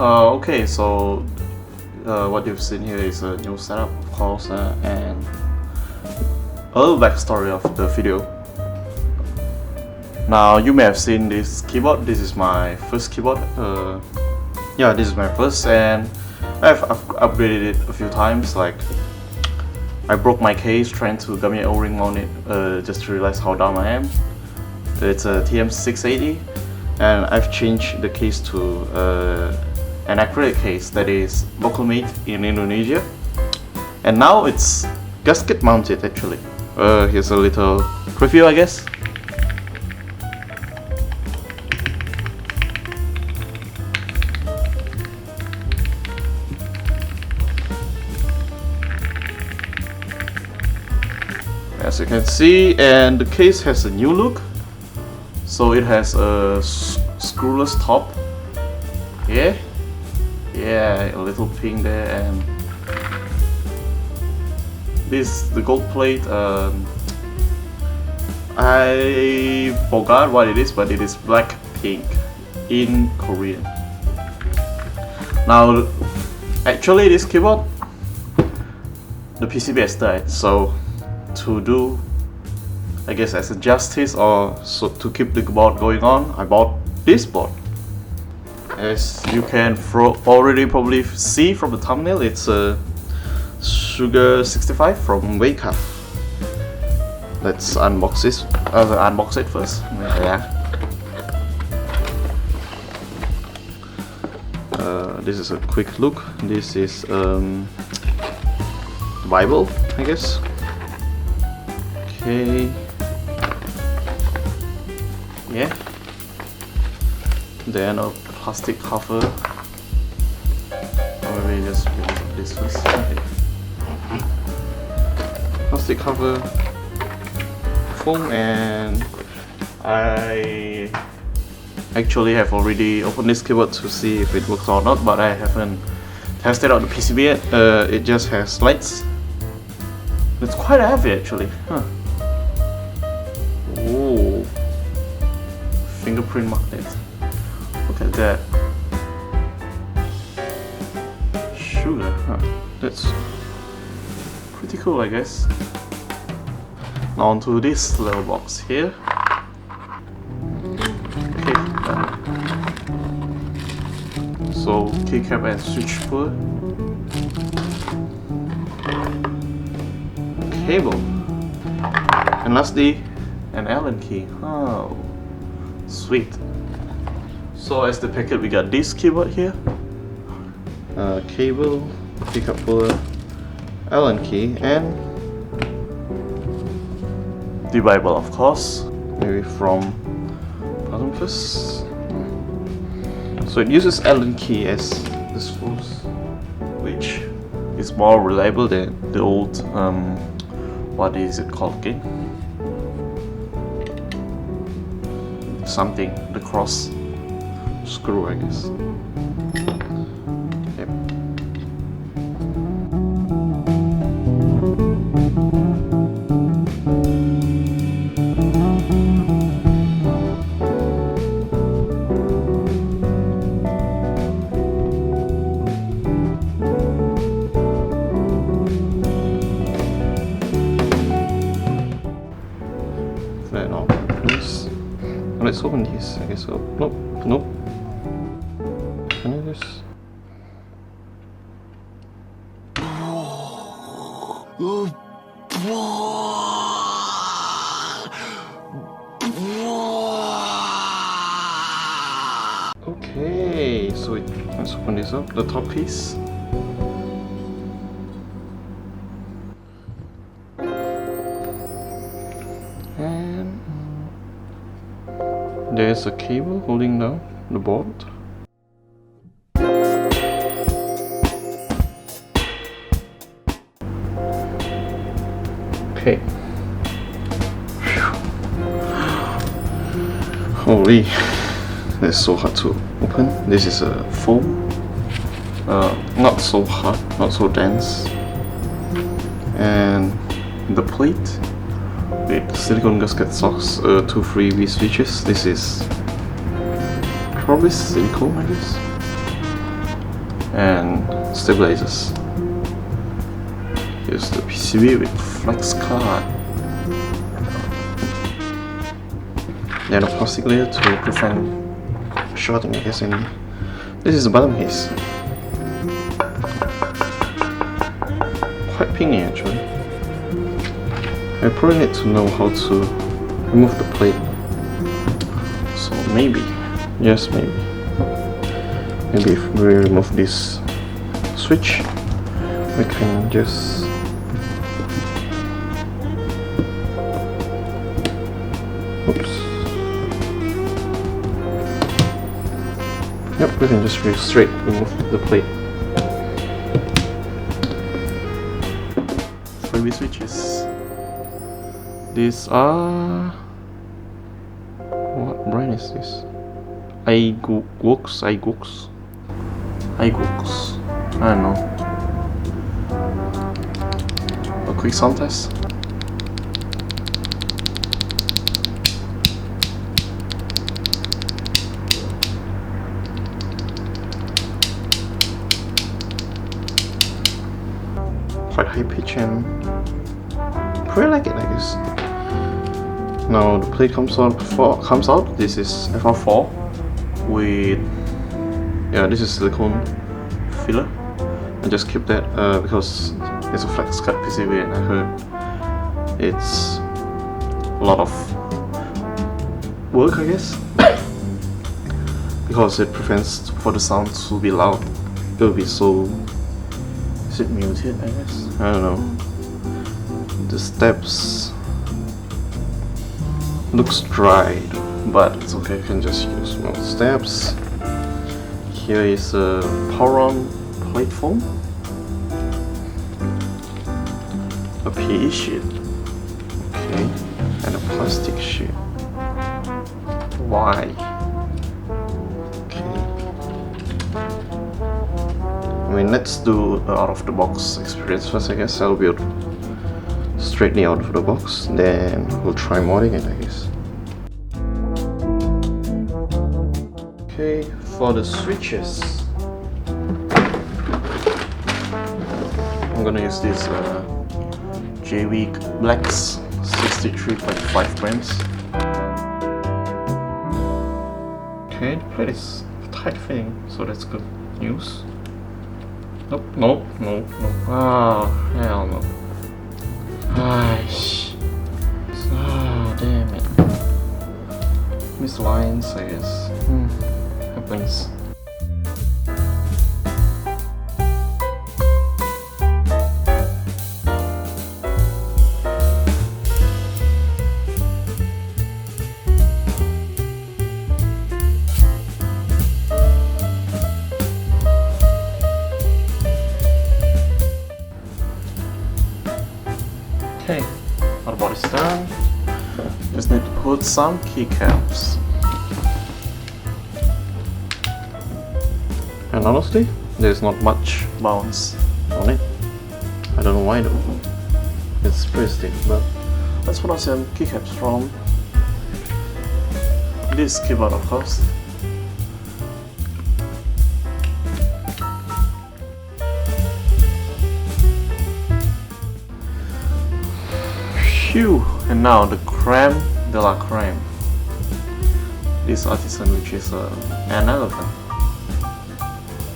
Okay, so what you've seen here is a new setup, of course, and a little backstory of the video. Now, you may have seen this keyboard. This is my first keyboard. Yeah, this is my first, and I've upgraded it a few times. Like, I broke my case trying to gum my O-ring on it, just to realize how dumb I am. It's a TM680, and I've changed the case to an acrylic case that is local made in Indonesia, and now it's gasket mounted actually. Here's a little preview, I guess. As you can see, and the case has a new look. So it has a screwless top. Yeah, a little pink there, and this the gold plate. I forgot what it is, but it is BlackPink in Korean. Now, actually, this keyboard, the PCB has died, so to do, I guess, as a justice, or so to keep the board going on, I bought this board. As you can already probably see from the thumbnail, it's a Sugar65 from weikav. Let's unbox it first. Yeah. This is a quick look. This is Bible, I guess. Okay. Yeah. Then a plastic cover. Or maybe just remove this first. Okay. Plastic cover, foam, and I actually have already opened this keyboard to see if it works or not, but I haven't tested out the PCB yet. It just has lights. It's quite heavy actually. Huh. Oh, fingerprint magnet. Look at that. Sugar, huh? That's pretty cool, I guess. Now onto this little box here. Okay, so keycap and switch port. Cable. And lastly, an Allen key. Oh, sweet. So as the packet, we got this keyboard here, cable, pickup puller, Allen key, and the Bible, of course. Maybe from bottom first. So it uses Allen key as the source, which is more reliable than the old what is it called again? Something, the cross screw, I guess. Yep. That all loose. Let's open these, I guess so. Nope, nope. Can I just... Okay, so let's open this up, the top piece. And there's a cable holding down the board. Okay. Holy, that's so hard to open. This is a foam. Not so hard, not so dense. And the plate with silicone gasket socks, 2 free V switches. This is probably silicone, I guess. and stabilizers. Here's the PCB with flex card. Then a plastic layer to prevent shorting, I guess. And this is the bottom piece. Quite pingy actually. I probably need to know how to remove the plate. So maybe, yes maybe if we remove this switch, we can just yep, we can just straight remove the plate. 3 switches. These are, what brand is this? iGooks. I don't know. A quick sound test. Quite high pitch and pretty like it, I guess. Now the plate comes out. This is FR4 with, yeah, this is silicone filler. I just keep that because it's a flex cut PCB and I heard it's a lot of work, I guess, because it prevents for the sound to be loud. It will be so, is it muted, I guess? I don't know. The steps looks dried, but it's okay, I can just use more steps. Here is a power on plate foam, a PE sheet, okay, and a plastic sheet. Why? Okay. I mean, let's do the out of the box experience first, I guess. I'll build straightly out of the box, then we'll try modding it, I guess. Okay, for the switches, I'm gonna use this JWK Black's 63.5 grams. Okay, the plate is tight fitting, so that's good news. Nope. Ah, hell no. Aish. Ah, damn it. Missed lines, I guess. Happens. Okay, our body's done. Just need to put some keycaps. And honestly, there's not much bounce on it. I don't know why though. It's pretty stiff, but let's put on some keycaps from this keyboard, of course. Phew! And now the creme de la creme. This Artisan, which is an elephant.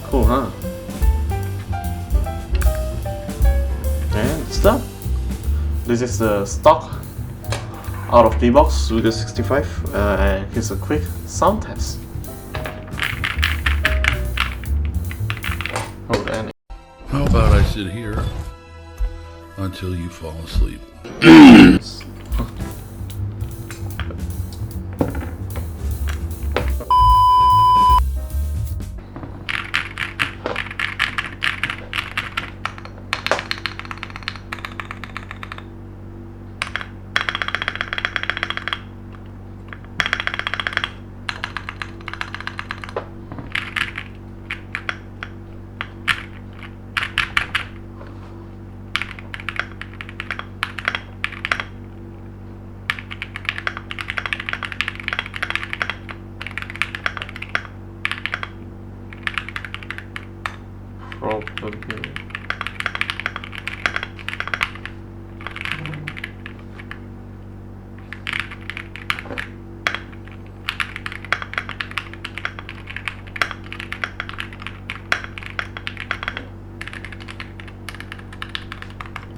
Cool, huh? And it's done. This is the stock out of the box Sugar65. And here's a quick sound test. Oh, and how about I sit here until you fall asleep? show it here.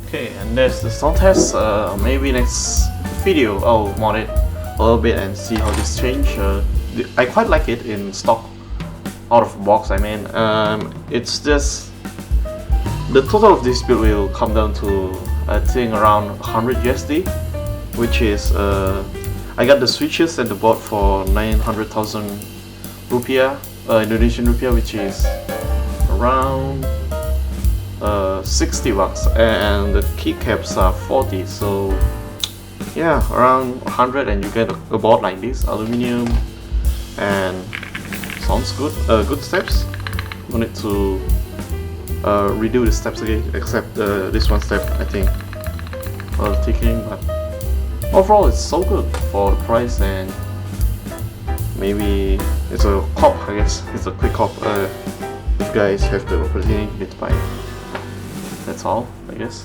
Okay, and there's the sound test. Maybe next video I'll mod it a little bit and see how this change. I quite like it in stock, out of box. I mean, it's just the total of this build will come down to I think around 100 USD, which is I got the switches and the board for 900,000 rupiah, Indonesian rupiah, which is around 60 bucks, and the keycaps are 40, so yeah, around 100, and you get a board like this, aluminium, and sounds good. Good steps. No need to redo the steps again, except this one step I think ticking, but overall it's so good for the price, and maybe it's a cop. I guess it's a quick cop. If you guys have the opportunity to buy it. That's all, I guess.